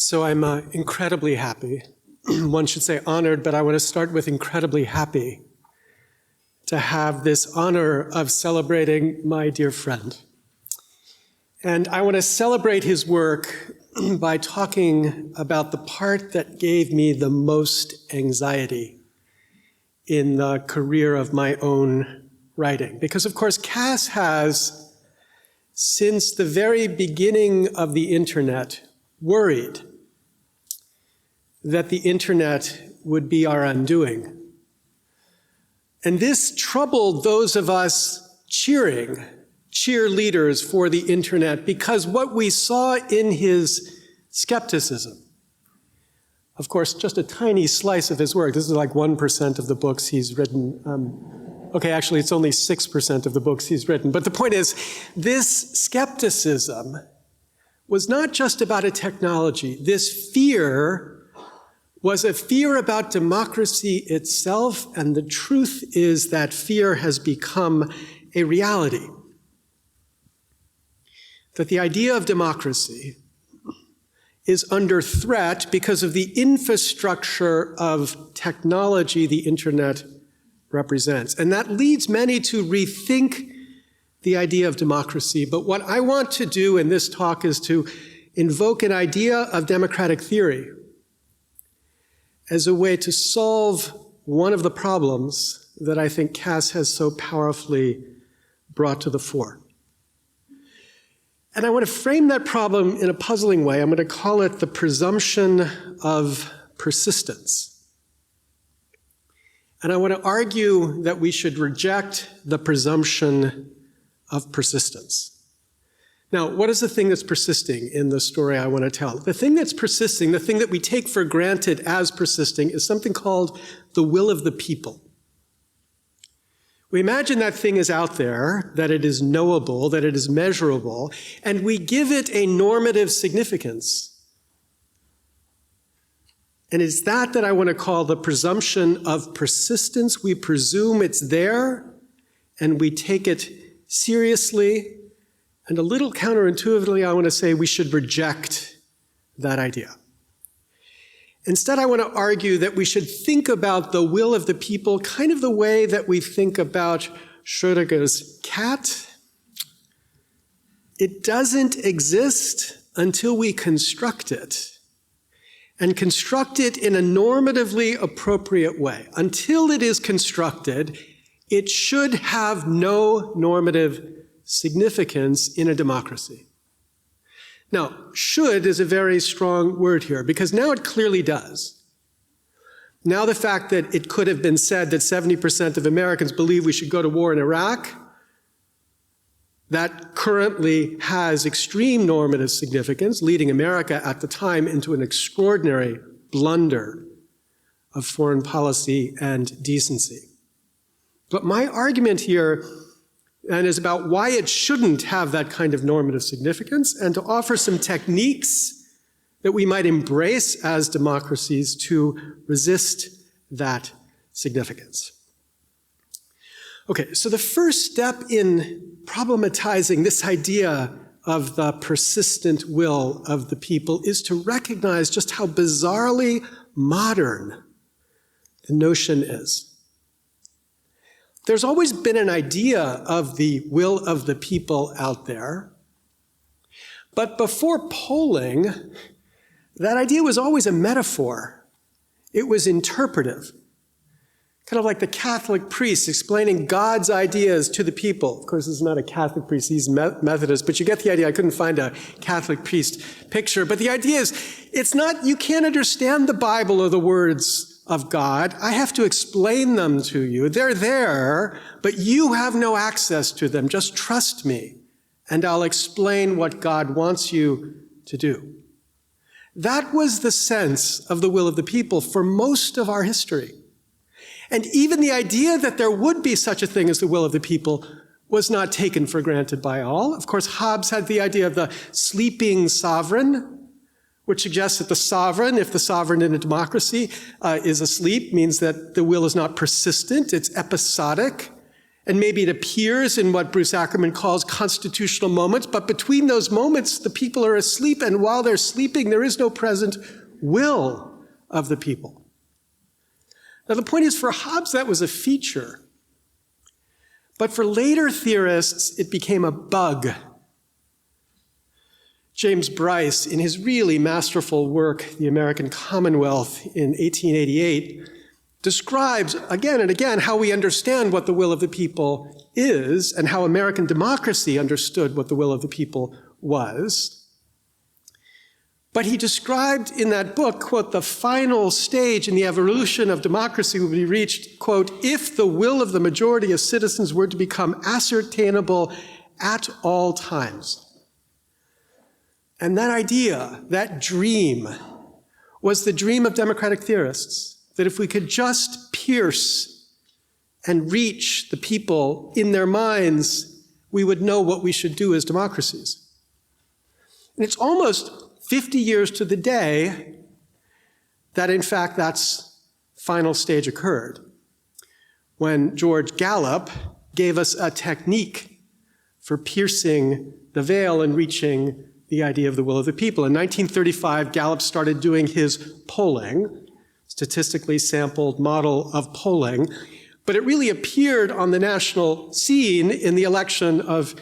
So I'm incredibly happy, one should say honored, but I want to start with incredibly happy to have this honor of celebrating my dear friend. And I want to celebrate his work by talking about the part that gave me the most anxiety in the career of my own writing. Because of course, Cass has, since the very beginning of the internet, worried that the internet would be our undoing. And this troubled those of us cheerleaders for the internet, because what we saw in his skepticism, of course, just a tiny slice of his work, this is like 1% of the books he's written. Okay, actually, it's only 6% of the books he's written. But the point is, this skepticism was not just about a technology. This fear was a fear about democracy itself, and the truth is that fear has become a reality. That the idea of democracy is under threat because of the infrastructure of technology the internet represents. And that leads many to rethink the idea of democracy. But what I want to do in this talk is to invoke an idea of democratic theory as a way to solve one of the problems that I think Cass has so powerfully brought to the fore. And I want to frame that problem in a puzzling way. I'm going to call it the presumption of persistence. And I want to argue that we should reject the presumption of persistence. Now, what is the thing that's persisting in the story I want to tell? The thing that's persisting, the thing that we take for granted as persisting, is something called the will of the people. We imagine that thing is out there, that it is knowable, that it is measurable, and we give it a normative significance. And it's that I want to call the presumption of persistence. We presume it's there, and we take it seriously. And a little counterintuitively, I want to say we should reject that idea. Instead, I want to argue that we should think about the will of the people kind of the way that we think about Schrödinger's cat. It doesn't exist until we construct it, and construct it in a normatively appropriate way. Until it is constructed, it should have no normative significance in a democracy. Now, should is a very strong word here, because now it clearly does. Now the fact that it could have been said that 70% of Americans believe we should go to war in Iraq, that currently has extreme normative significance, leading America at the time into an extraordinary blunder of foreign policy and decency. But my argument here is about why it shouldn't have that kind of normative significance, and to offer some techniques that we might embrace as democracies to resist that significance. Okay, so the first step in problematizing this idea of the persistent will of the people is to recognize just how bizarrely modern the notion is. There's always been an idea of the will of the people out there, but before polling, that idea was always a metaphor. It was interpretive, kind of like the Catholic priest explaining God's ideas to the people. Of course, this is not a Catholic priest, he's Methodist, but you get the idea. I couldn't find a Catholic priest picture, but the idea is, it's not, you can't understand the Bible or the words of God. I have to explain them to you. They're there, but you have no access to them. Just trust me, and I'll explain what God wants you to do. That was the sense of the will of the people for most of our history. And even the idea that there would be such a thing as the will of the people was not taken for granted by all. Of course, Hobbes had the idea of the sleeping sovereign, which suggests that the sovereign, if the sovereign in a democracy is asleep, means that the will is not persistent, it's episodic, And maybe it appears in what Bruce Ackerman calls constitutional moments, but between those moments, the people are asleep, and while they're sleeping, there is no present will of the people. Now, the point is, for Hobbes, that was a feature. But for later theorists, it became a bug. James Bryce, in his really masterful work, The American Commonwealth, in 1888, describes again and again how we understand what the will of the people is and how American democracy understood what the will of the people was. But he described in that book, quote, the final stage in the evolution of democracy would be reached, quote, if the will of the majority of citizens were to become ascertainable at all times. And that idea, that dream, was the dream of democratic theorists. That if we could just pierce and reach the people in their minds, we would know what we should do as democracies. And it's almost 50 years to the day that, in fact, that's final stage occurred, when George Gallup gave us a technique for piercing the veil and reaching the idea of the will of the people. In 1935, Gallup started doing his polling, statistically sampled model of polling, but it really appeared on the national scene in the election of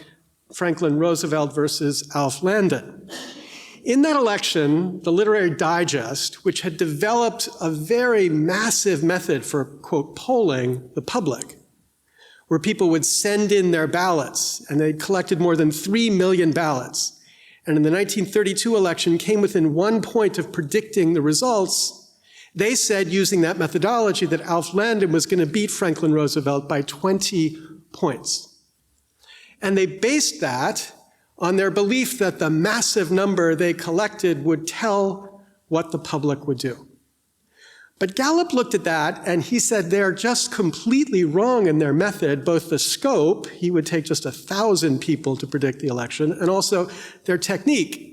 Franklin Roosevelt versus Alf Landon. In that election, the Literary Digest, which had developed a very massive method for, quote, polling the public, where people would send in their ballots, and they collected more than 3 million ballots, and in the 1932 election came within 1 point of predicting the results. They said, using that methodology, that Alf Landon was going to beat Franklin Roosevelt by 20 points. And they based that on their belief that the massive number they collected would tell what the public would do. But Gallup looked at that and he said they're just completely wrong in their method, both the scope, he would take just 1,000 people to predict the election, and also their technique.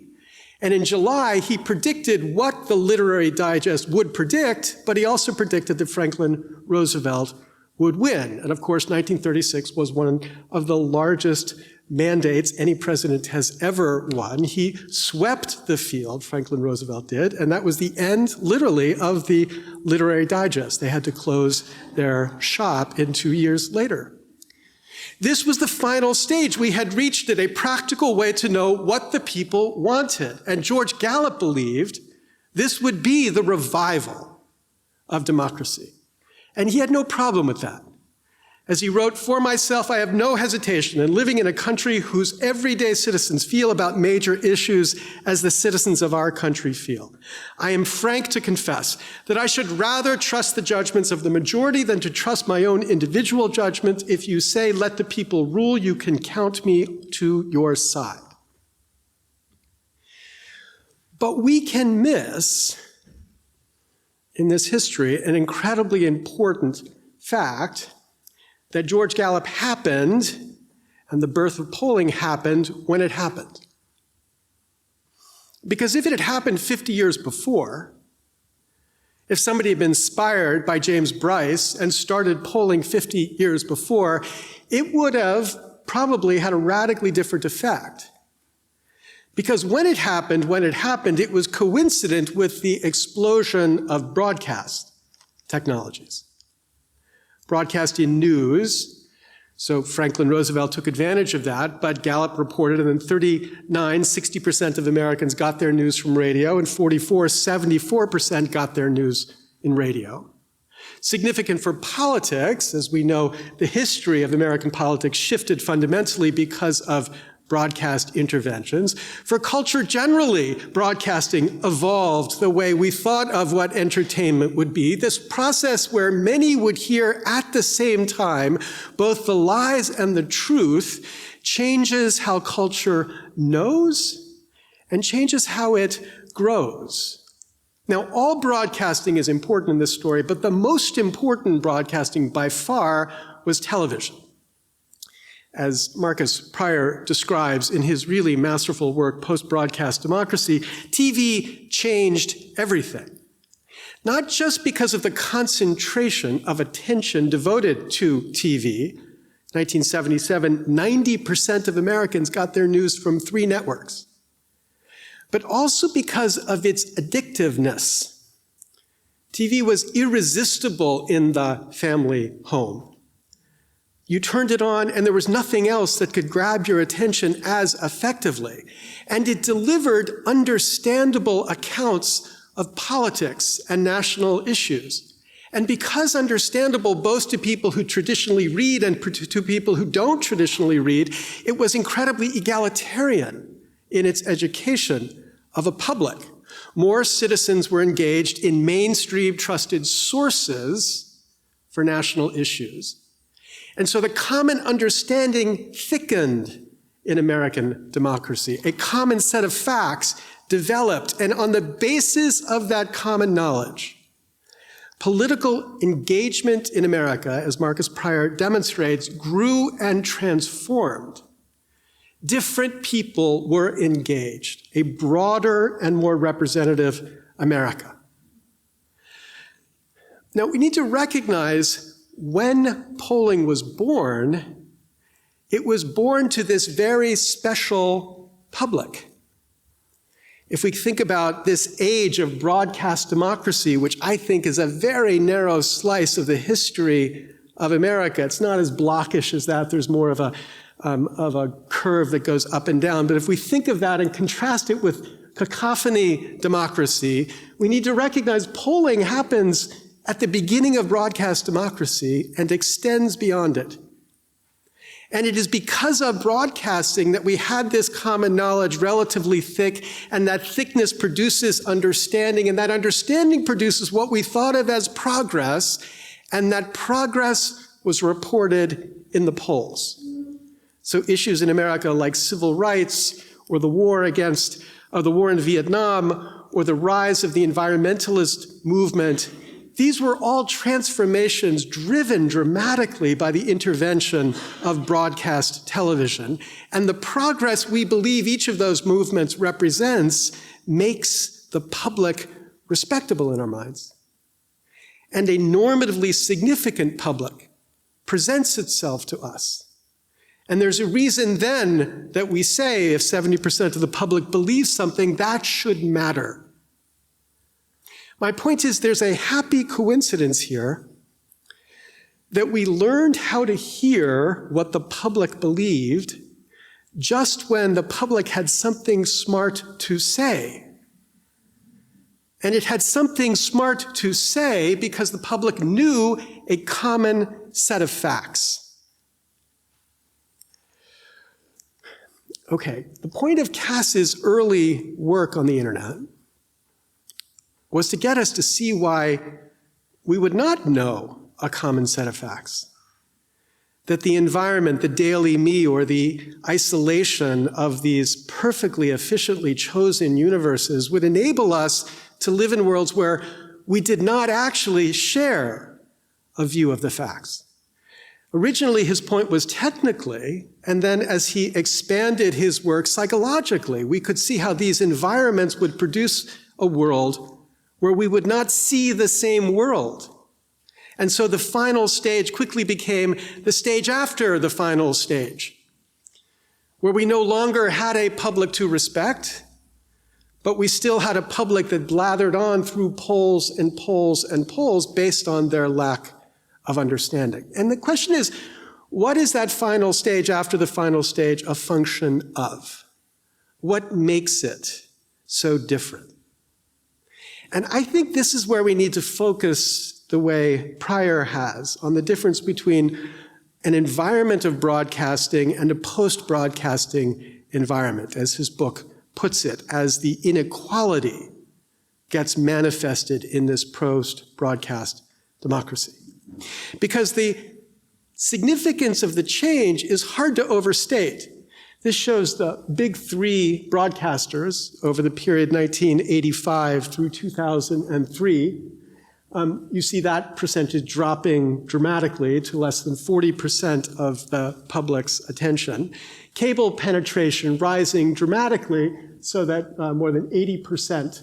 And in July, he predicted what the Literary Digest would predict, but he also predicted that Franklin Roosevelt would win. And of course, 1936 was one of the largest mandates any president has ever won. He swept the field, Franklin Roosevelt did, and that was the end, literally, of the Literary Digest. They had to close their shop in 2 years later. This was the final stage. We had reached it, a practical way to know what the people wanted. And George Gallup believed this would be the revival of democracy. And he had no problem with that. As he wrote, "For myself, I have no hesitation in living in a country whose everyday citizens feel about major issues as the citizens of our country feel. I am frank to confess that I should rather trust the judgments of the majority than to trust my own individual judgment. If you say, let the people rule, you can count me to your side." But we can miss, in this history, an incredibly important fact, that George Gallup happened and the birth of polling happened when it happened. Because if it had happened 50 years before, if somebody had been inspired by James Bryce and started polling 50 years before, it would have probably had a radically different effect. Because when it happened, it was coincident with the explosion of broadcast technologies. Broadcasting news, so Franklin Roosevelt took advantage of that, but Gallup reported that 60% of Americans got their news from radio, and 74% got their news in radio. Significant for politics, as we know, the history of American politics shifted fundamentally because of broadcast interventions. For culture generally, broadcasting evolved the way we thought of what entertainment would be, this process where many would hear at the same time both the lies and the truth changes how culture knows and changes how it grows. Now, all broadcasting is important in this story, but the most important broadcasting by far was television. As Marcus Pryor describes in his really masterful work, Post-Broadcast Democracy, TV changed everything. Not just because of the concentration of attention devoted to TV. 1977, 90% of Americans got their news from 3 networks. But also because of its addictiveness. TV was irresistible in the family home. You turned it on and there was nothing else that could grab your attention as effectively. And it delivered understandable accounts of politics and national issues. And because understandable both to people who traditionally read and to people who don't traditionally read, it was incredibly egalitarian in its education of a public. More citizens were engaged in mainstream trusted sources for national issues. And so the common understanding thickened in American democracy. A common set of facts developed, and on the basis of that common knowledge, political engagement in America, as Marcus Pryor demonstrates, grew and transformed. Different people were engaged, a broader and more representative America. Now, we need to recognize when polling was born, it was born to this very special public. If we think about this age of broadcast democracy, which I think is a very narrow slice of the history of America, it's not as blockish as that. There's more of a curve that goes up and down. But if we think of that and contrast it with cacophony democracy, we need to recognize polling happens at the beginning of broadcast democracy and extends beyond it. And it is because of broadcasting that we had this common knowledge relatively thick, and that thickness produces understanding, and that understanding produces what we thought of as progress, and that progress was reported in the polls. So issues in America like civil rights, or the war in Vietnam, or the rise of the environmentalist movement, these were all transformations driven dramatically by the intervention of broadcast television. And the progress we believe each of those movements represents makes the public respectable in our minds. And a normatively significant public presents itself to us. And there's a reason then that we say if 70% of the public believes something, that should matter. My point is there's a happy coincidence here that we learned how to hear what the public believed just when the public had something smart to say. And it had something smart to say because the public knew a common set of facts. Okay, the point of Cass's early work on the internet was to get us to see why we would not know a common set of facts. That the environment, the daily me, or the isolation of these perfectly, efficiently chosen universes would enable us to live in worlds where we did not actually share a view of the facts. Originally, his point was technically, and then as he expanded his work psychologically, we could see how these environments would produce a world where we would not see the same world. And so the final stage quickly became the stage after the final stage, where we no longer had a public to respect, but we still had a public that blathered on through polls and polls and polls based on their lack of understanding. And the question is, what is that final stage after the final stage a function of? What makes it so different? And I think this is where we need to focus the way Pryor has on the difference between an environment of broadcasting and a post-broadcasting environment, as his book puts it, as the inequality gets manifested in this post-broadcast democracy. Because the significance of the change is hard to overstate. This shows the big 3 broadcasters over the period 1985 through 2003. You see that percentage dropping dramatically to less than 40% of the public's attention. Cable penetration rising dramatically so that more than 80%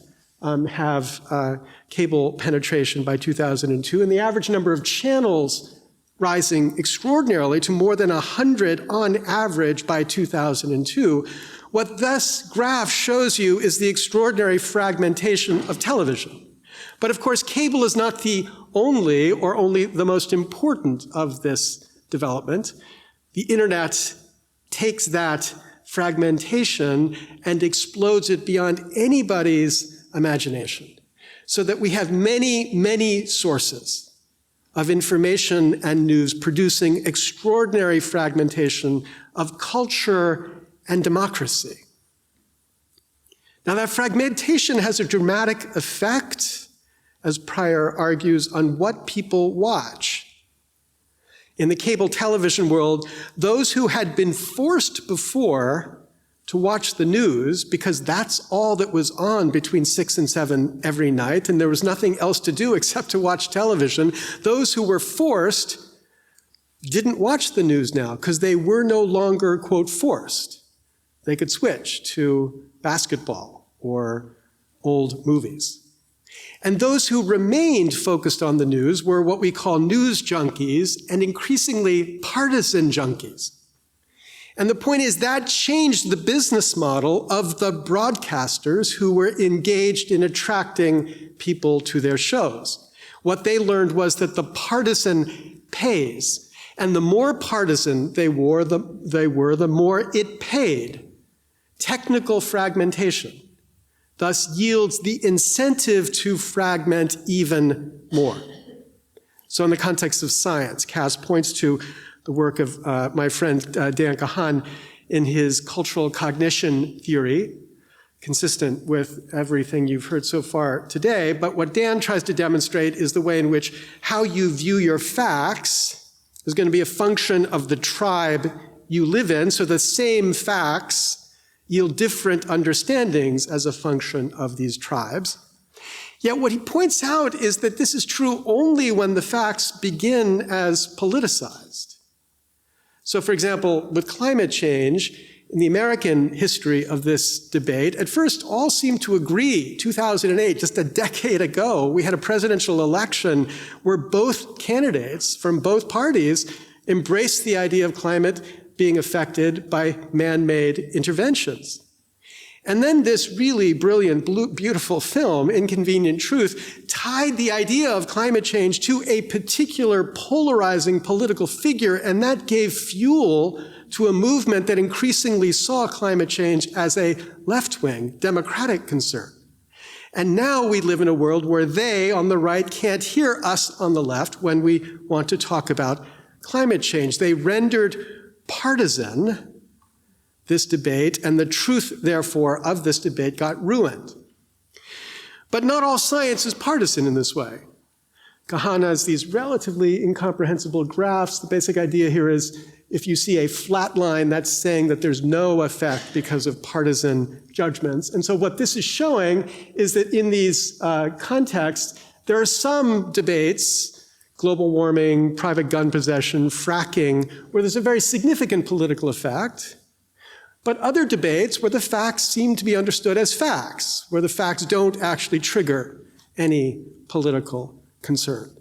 have cable penetration by 2002. And the average number of channels rising extraordinarily to more than 100 on average by 2002. What this graph shows you is the extraordinary fragmentation of television. But of course, cable is not the only or only the most important of this development. The internet takes that fragmentation and explodes it beyond anybody's imagination, so that we have many, many sources of information and news producing extraordinary fragmentation of culture and democracy. Now, that fragmentation has a dramatic effect, as Pryor argues, on what people watch. In the cable television world, those who had been forced before to watch the news, because that's all that was on between 6 and 7 every night, and there was nothing else to do except to watch television, those who were forced didn't watch the news now because they were no longer, quote, forced. They could switch to basketball or old movies. And those who remained focused on the news were what we call news junkies and increasingly partisan junkies. And the point is that changed the business model of the broadcasters who were engaged in attracting people to their shows. What they learned was that the partisan pays, and the more partisan they were, the more it paid. Technical fragmentation thus yields the incentive to fragment even more. So in the context of science, Cass points to the work of my friend Dan Kahan in his cultural cognition theory, consistent with everything you've heard so far today. But what Dan tries to demonstrate is the way in which how you view your facts is going to be a function of the tribe you live in. So the same facts yield different understandings as a function of these tribes. Yet what he points out is that this is true only when the facts begin as politicized. So for example, with climate change, in the American history of this debate, at first all seemed to agree. 2008, just a decade ago, we had a presidential election where both candidates from both parties embraced the idea of climate being affected by man-made interventions. And then this really brilliant, beautiful film, Inconvenient Truth, tied the idea of climate change to a particular polarizing political figure, and that gave fuel to a movement that increasingly saw climate change as a left-wing democratic concern. And now we live in a world where they on the right can't hear us on the left when we want to talk about climate change. They rendered partisan this debate, and the truth, therefore, of this debate got ruined. But not all science is partisan in this way. Kahan has these relatively incomprehensible graphs. The basic idea here is if you see a flat line, that's saying that there's no effect because of partisan judgments. And so what this is showing is that in these contexts, there are some debates, global warming, private gun possession, fracking, where there's a very significant political effect, but other debates where the facts seem to be understood as facts, where the facts don't actually trigger any political concern.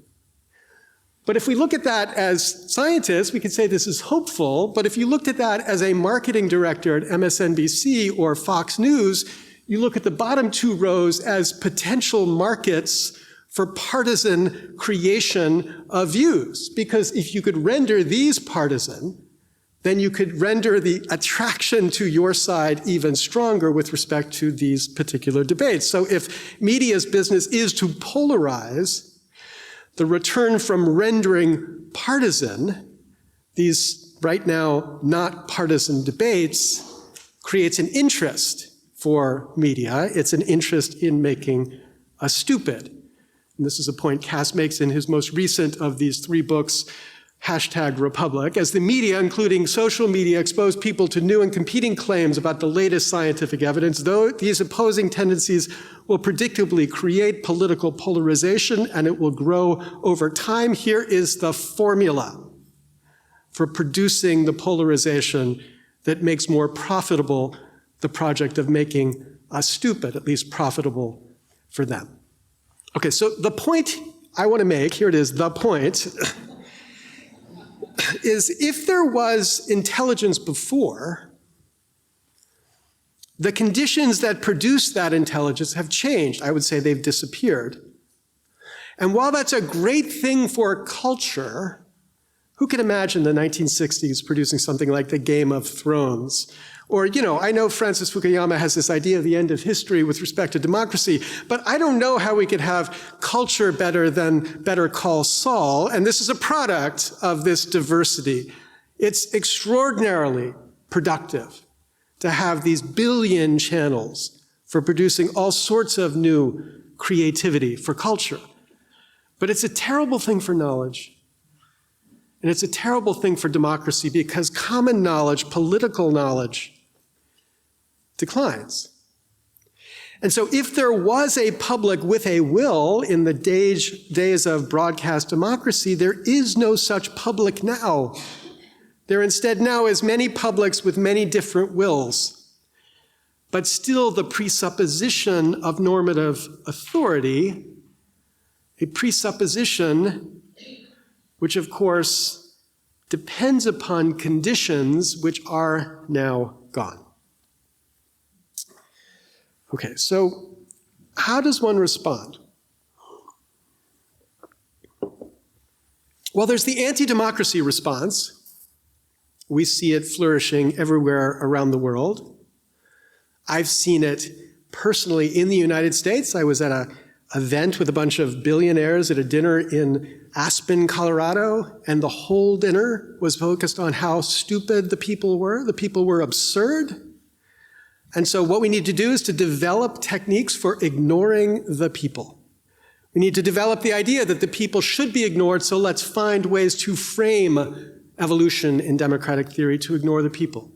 But if we look at that as scientists, we could say this is hopeful, but if you looked at that as a marketing director at MSNBC or Fox News, you look at the bottom two rows as potential markets for partisan creation of views. Because if you could render these partisan, then you could render the attraction to your side even stronger with respect to these particular debates. So if media's business is to polarize, the return from rendering partisan these right now not partisan debates creates an interest for media. It's an interest in making us stupid. And this is a point Cass makes in his most recent of these 3 books, #Republic. As the media, including social media, expose people to new and competing claims about the latest scientific evidence, though these opposing tendencies will predictably create political polarization and it will grow over time. Here is the formula for producing the polarization that makes more profitable the project of making us stupid, at least profitable for them. Okay, so the point I want to make, here it is, the point, is if there was intelligence before, the conditions that produce that intelligence have changed. I would say they've disappeared. And while that's a great thing for culture, who can imagine the 1960s producing something like the Game of Thrones? Or, I know Francis Fukuyama has this idea of the end of history with respect to democracy, but I don't know how we could have culture better than Better Call Saul, and this is a product of this diversity. It's extraordinarily productive to have these billion channels for producing all sorts of new creativity for culture. But it's a terrible thing for knowledge. And it's a terrible thing for democracy because common knowledge, political knowledge, declines. And so if there was a public with a will in the days of broadcast democracy, there is no such public now. There instead now is many publics with many different wills. But still the presupposition of normative authority, a presupposition which of course depends upon conditions which are now gone. Okay, so how does one respond? Well, there's the anti-democracy response. We see it flourishing everywhere around the world. I've seen it personally in the United States. I was at an event with a bunch of billionaires at a dinner in Aspen, Colorado, and the whole dinner was focused on how stupid the people were. The people were absurd. And so what we need to do is to develop techniques for ignoring the people. We need to develop the idea that the people should be ignored, so let's find ways to frame evolution in democratic theory to ignore the people.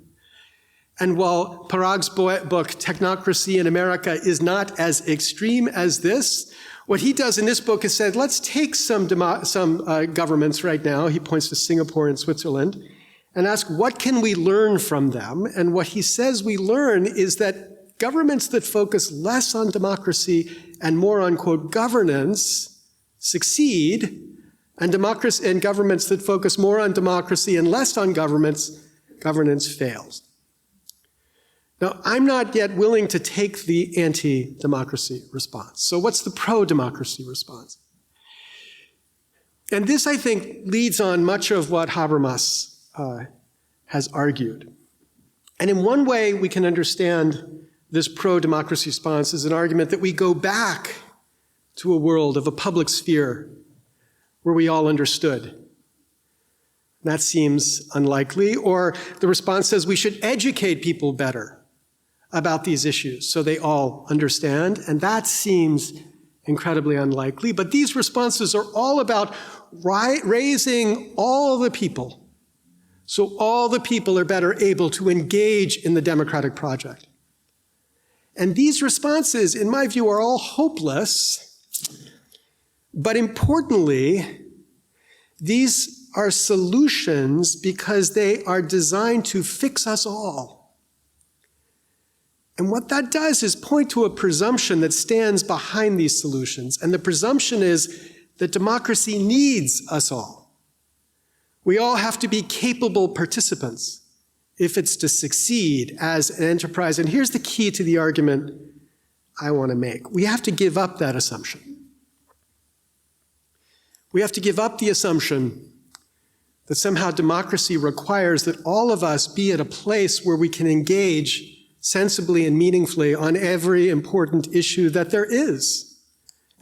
And while Parag's book, Technocracy in America, is not as extreme as this, what he does in this book is said, let's take some governments right now, he points to Singapore and Switzerland, and ask what can we learn from them? And what he says we learn is that governments that focus less on democracy and more on, quote, governance succeed, and governments that focus more on democracy and less on governance fails. Now, I'm not yet willing to take the anti-democracy response. So what's the pro-democracy response? And this, I think, leads on much of what Habermas has argued. And in one way, we can understand this pro-democracy response as an argument that we go back to a world of a public sphere where we all understood. That seems unlikely. Or the response says we should educate people better about these issues so they all understand. And that seems incredibly unlikely. But these responses are all about raising all the people so all the people are better able to engage in the democratic project. And these responses, in my view, are all hopeless. But importantly, these are solutions because they are designed to fix us all. And what that does is point to a presumption that stands behind these solutions. And the presumption is that democracy needs us all. We all have to be capable participants if it's to succeed as an enterprise. And here's the key to the argument I want to make. We have to give up that assumption. We have to give up the assumption that somehow democracy requires that all of us be at a place where we can engage sensibly and meaningfully on every important issue that there is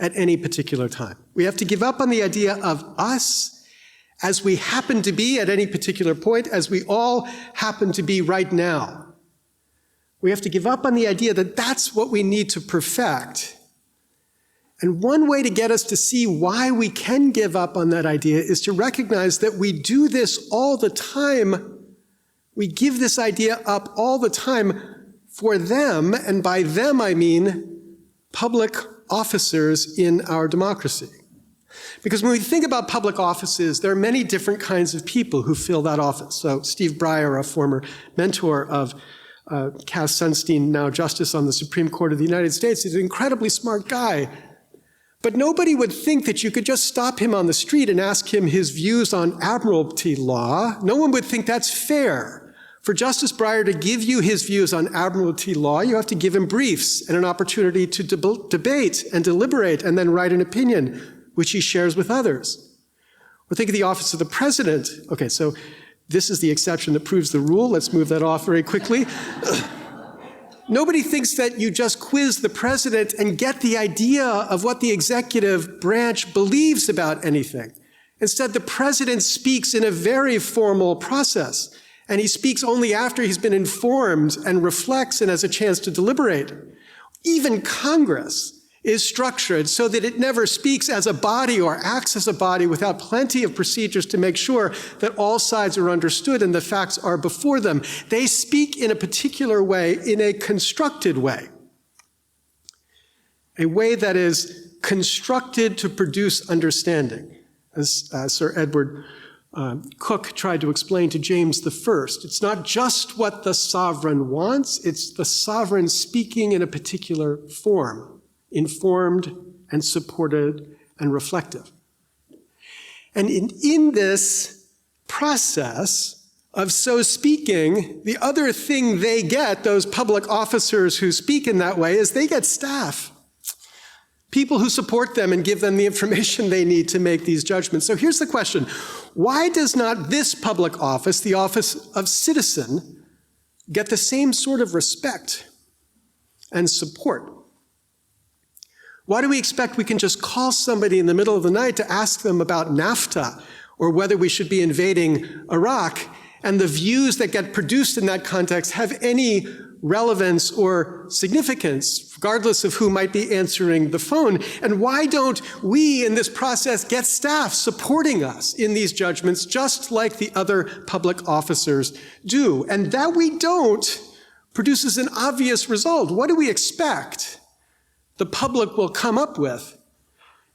at any particular time. We have to give up on the idea of us as we happen to be at any particular point, as we all happen to be right now. We have to give up on the idea that that's what we need to perfect. And one way to get us to see why we can give up on that idea is to recognize that we do this all the time. We give this idea up all the time for them, and by them I mean public officers in our democracy. Because when we think about public offices, there are many different kinds of people who fill that office. So Steve Breyer, a former mentor of Cass Sunstein, now Justice on the Supreme Court of the United States, is an incredibly smart guy. But nobody would think that you could just stop him on the street and ask him his views on admiralty law. No one would think that's fair. For Justice Breyer to give you his views on admiralty law, you have to give him briefs and an opportunity to debate and deliberate and then write an opinion, which he shares with others. Or think of the office of the president. Okay, so this is the exception that proves the rule. Let's move that off very quickly. Nobody thinks that you just quiz the president and get the idea of what the executive branch believes about anything. Instead, the president speaks in a very formal process, and he speaks only after he's been informed and reflects and has a chance to deliberate. Even Congress is structured so that it never speaks as a body or acts as a body without plenty of procedures to make sure that all sides are understood and the facts are before them. They speak in a particular way, in a constructed way, a way that is constructed to produce understanding, as Sir Edward Coke tried to explain to James I. It's not just what the sovereign wants, it's the sovereign speaking in a particular form, informed and supported and reflective. And in this process of so speaking, the other thing they get, those public officers who speak in that way, is they get staff. People who support them and give them the information they need to make these judgments. So here's the question. Why does not this public office, the office of citizen, get the same sort of respect and support? Why do we expect we can just call somebody in the middle of the night to ask them about NAFTA or whether we should be invading Iraq, and the views that get produced in that context have any relevance or significance, regardless of who might be answering the phone? And why don't we in this process get staff supporting us in these judgments just like the other public officers do? And that we don't produces an obvious result. What do we expect the public will come up with?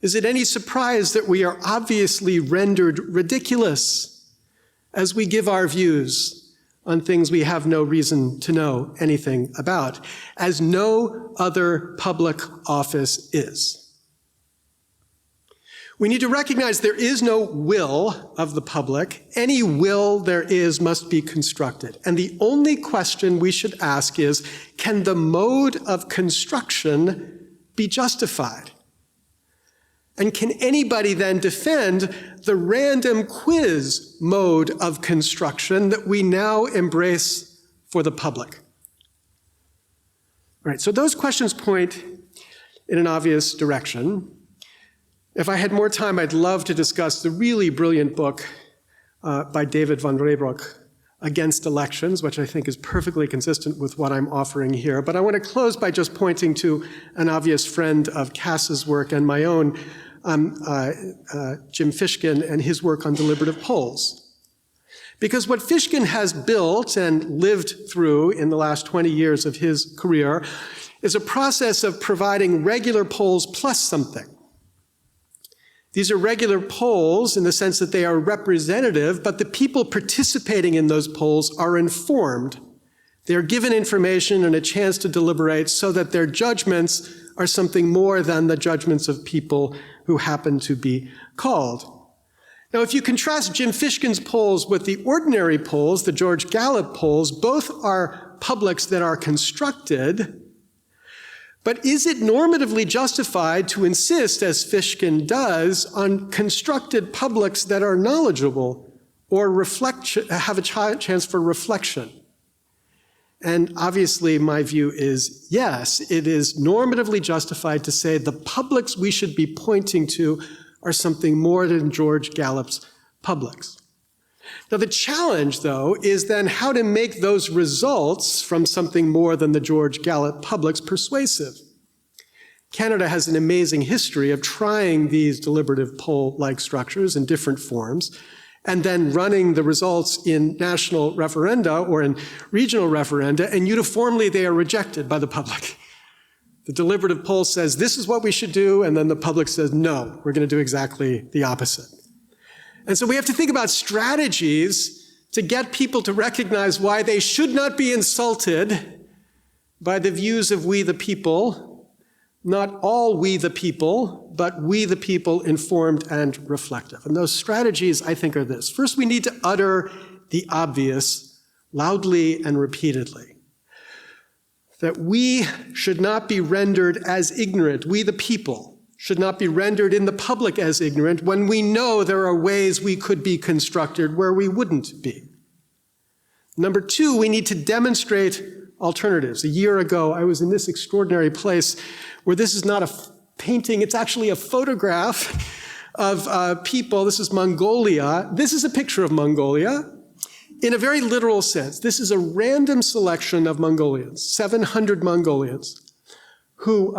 Is it any surprise that we are obviously rendered ridiculous as we give our views on things we have no reason to know anything about, as no other public office is? We need to recognize there is no will of the public. Any will there is must be constructed. And the only question we should ask is, can the mode of construction be justified? And can anybody then defend the random quiz mode of construction that we now embrace for the public? All right, so those questions point in an obvious direction. If I had more time, I'd love to discuss the really brilliant book by David van Reybrouck, Against Elections, which I think is perfectly consistent with what I'm offering here. But I want to close by just pointing to an obvious friend of Cass's work and my own, Jim Fishkin, and his work on deliberative polls. Because what Fishkin has built and lived through in the last 20 years of his career is a process of providing regular polls plus something. These are regular polls in the sense that they are representative, but the people participating in those polls are informed. They are given information and a chance to deliberate so that their judgments are something more than the judgments of people who happen to be called. Now, if you contrast Jim Fishkin's polls with the ordinary polls, the George Gallup polls, both are publics that are constructed. But is it normatively justified to insist, as Fishkin does, on constructed publics that are knowledgeable or have a chance for reflection? And obviously, my view is yes, it is normatively justified to say the publics we should be pointing to are something more than George Gallup's publics. Now, the challenge, though, is then how to make those results from something more than the George Gallup publics persuasive. Canada has an amazing history of trying these deliberative poll-like structures in different forms, and then running the results in national referenda or in regional referenda, and uniformly they are rejected by the public. The deliberative poll says, this is what we should do, and then the public says, no, we're going to do exactly the opposite. And so we have to think about strategies to get people to recognize why they should not be insulted by the views of we the people, not all we the people, but we the people informed and reflective. And those strategies, I think, are this. First, we need to utter the obvious loudly and repeatedly. That we should not be rendered as ignorant, we the people should not be rendered in the public as ignorant when we know there are ways we could be constructed where we wouldn't be. Number two, we need to demonstrate alternatives. A year ago, I was in this extraordinary place where this is not a painting, it's actually a photograph of people. This is Mongolia. This is a picture of Mongolia in a very literal sense. This is a random selection of Mongolians, 700 Mongolians, who,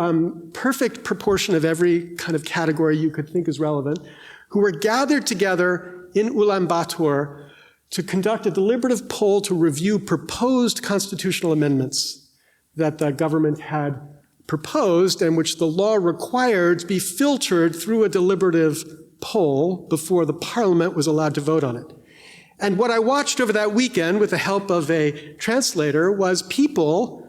perfect proportion of every kind of category you could think is relevant, who were gathered together in Ulaanbaatar to conduct a deliberative poll to review proposed constitutional amendments that the government had proposed and which the law required to be filtered through a deliberative poll before the parliament was allowed to vote on it. And what I watched over that weekend with the help of a translator was people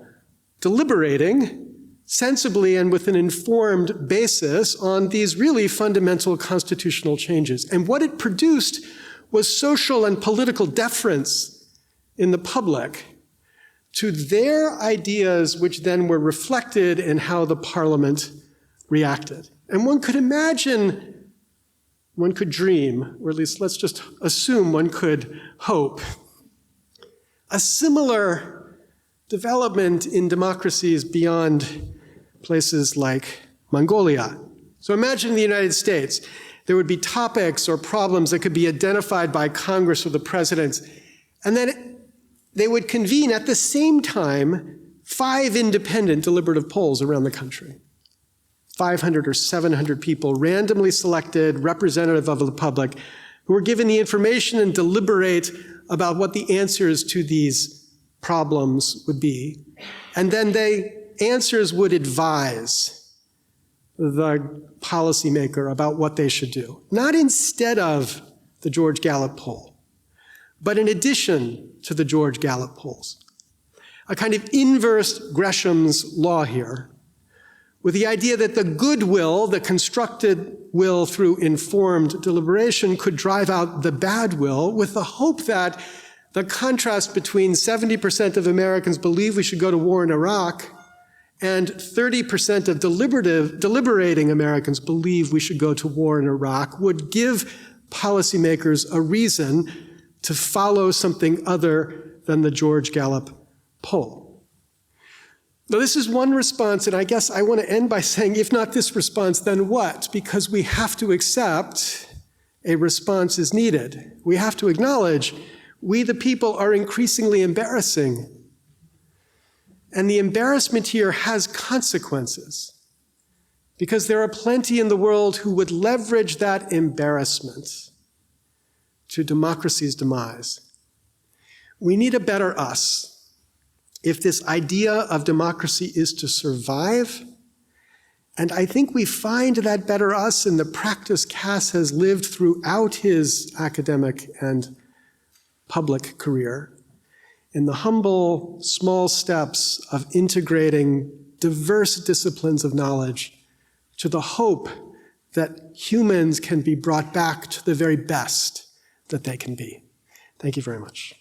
deliberating sensibly and with an informed basis on these really fundamental constitutional changes. And what it produced was social and political deference in the public to their ideas, which then were reflected in how the parliament reacted. And one could imagine, one could dream, or at least let's just assume one could hope, a similar development in democracies beyond places like Mongolia. So imagine in the United States, there would be topics or problems that could be identified by Congress or the president, and then they would convene at the same time 5 independent deliberative polls around the country. 500 or 700 people randomly selected, representative of the public, who were given the information and deliberate about what the answers to these problems would be. And then answers would advise the policymaker about what they should do. Not instead of the George Gallup poll, but in addition to the George Gallup polls. A kind of inverse Gresham's law here, with the idea that the good will, the constructed will through informed deliberation, could drive out the bad will, with the hope that the contrast between 70% of Americans believe we should go to war in Iraq and 30% of deliberating Americans believe we should go to war in Iraq would give policymakers a reason to follow something other than the George Gallup poll. Now, this is one response, and I guess I want to end by saying, if not this response, then what? Because we have to accept a response is needed. We have to acknowledge we, the people, are increasingly embarrassing. And the embarrassment here has consequences, because there are plenty in the world who would leverage that embarrassment to democracy's demise. We need a better us if this idea of democracy is to survive. And I think we find that better us in the practice Cass has lived throughout his academic and public career, in the humble, small steps of integrating diverse disciplines of knowledge to the hope that humans can be brought back to the very best that they can be. Thank you very much.